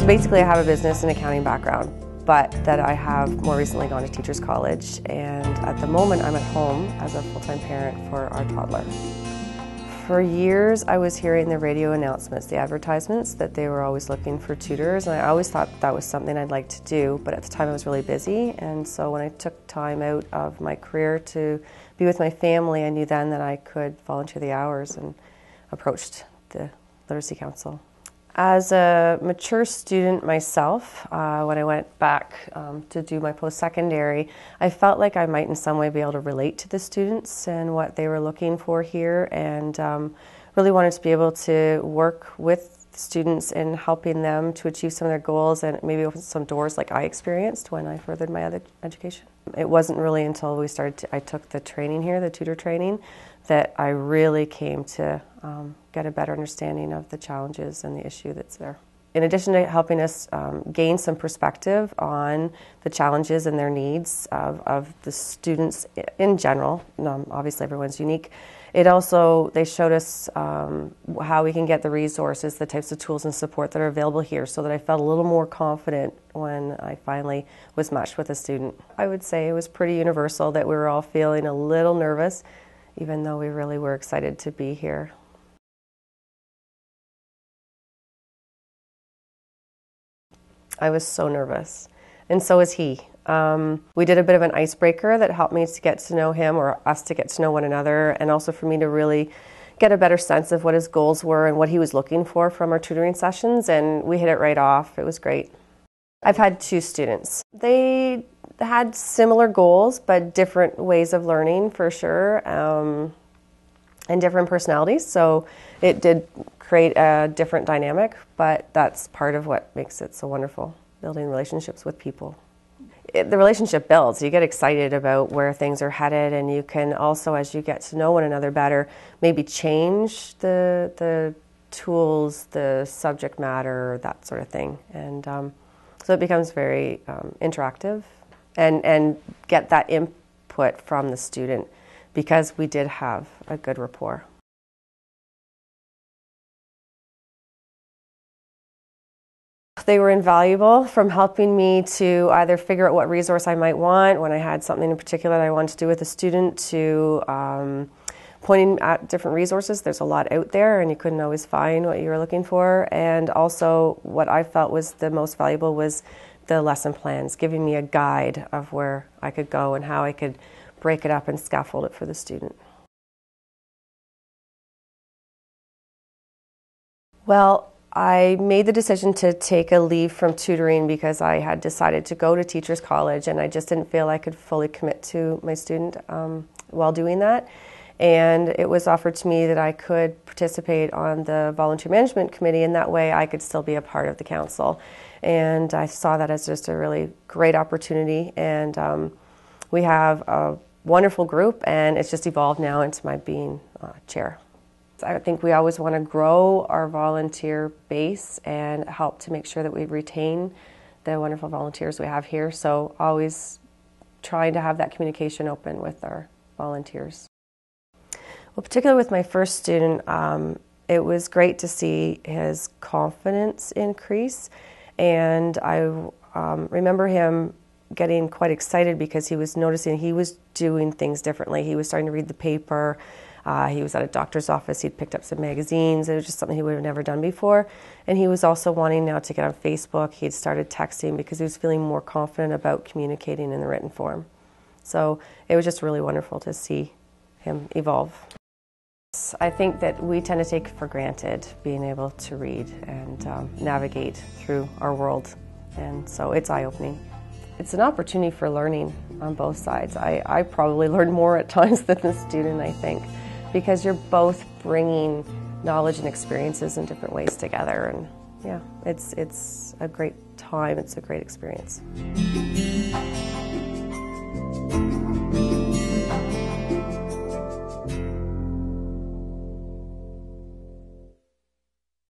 So basically I have a business and accounting background, but that I have more recently gone to Teachers College, and at the moment I'm at home as a full-time parent for our toddler. For years I was hearing the radio announcements, the advertisements, that they were always looking for tutors, and I always thought that was something I'd like to do, but at the time I was really busy, and so when I took time out of my career to be with my family, I knew then that I could volunteer the hours and approached the Literacy Council. As a mature student myself, when I went back to do my post-secondary, I felt like I might in some way be able to relate to the students and what they were looking for here, and really wanted to be able to work with students in helping them to achieve some of their goals and maybe open some doors like I experienced when I furthered my other education. It wasn't really until I took the training here, the tutor training, that I really came to get a better understanding of the challenges and the issue that's there. In addition to helping us gain some perspective on the challenges and their needs of the students in general, obviously everyone's unique, they showed us how we can get the resources, the types of tools and support that are available here, so that I felt a little more confident when I finally was matched with a student. I would say it was pretty universal that we were all feeling a little nervous, even though we really were excited to be here. I was so nervous, and so was he. We did a bit of an icebreaker that helped me to get to know him, or us to get to know one another, and also for me to really get a better sense of what his goals were and what he was looking for from our tutoring sessions, and we hit it right off. It was great. I've had 2 students. They had similar goals, but different ways of learning for sure, and different personalities, so it did create a different dynamic, but that's part of what makes it so wonderful, building relationships with people. The relationship builds. You get excited about where things are headed, and you can also, as you get to know one another better, maybe change the tools, the subject matter, that sort of thing. And so it becomes very interactive, and get that input from the student, because we did have a good rapport. They were invaluable, from helping me to either figure out what resource I might want when I had something in particular that I wanted to do with a student, to pointing at different resources. There's a lot out there and you couldn't always find what you were looking for. And also what I felt was the most valuable was the lesson plans, giving me a guide of where I could go and how I could break it up and scaffold it for the student. Well, I made the decision to take a leave from tutoring because I had decided to go to Teachers College, and I just didn't feel I could fully commit to my student while doing that. And it was offered to me that I could participate on the Volunteer Management Committee, and that way I could still be a part of the council. And I saw that as just a really great opportunity, and we have a wonderful group, and it's just evolved now into my being chair. I think we always want to grow our volunteer base and help to make sure that we retain the wonderful volunteers we have here. So always trying to have that communication open with our volunteers. Well, particularly with my first student, it was great to see his confidence increase. And I remember him getting quite excited because he was noticing he was doing things differently. He was starting to read the paper. He was at a doctor's office. He'd picked up some magazines. It was just something he would have never done before. And he was also wanting now to get on Facebook. He had started texting because he was feeling more confident about communicating in the written form. So it was just really wonderful to see him evolve. I think that we tend to take for granted being able to read and navigate through our world. And so it's eye-opening. It's an opportunity for learning on both sides. I probably learned more at times than the student, I think, because you're both bringing knowledge and experiences in different ways together. And yeah, it's a great time. It's a great experience.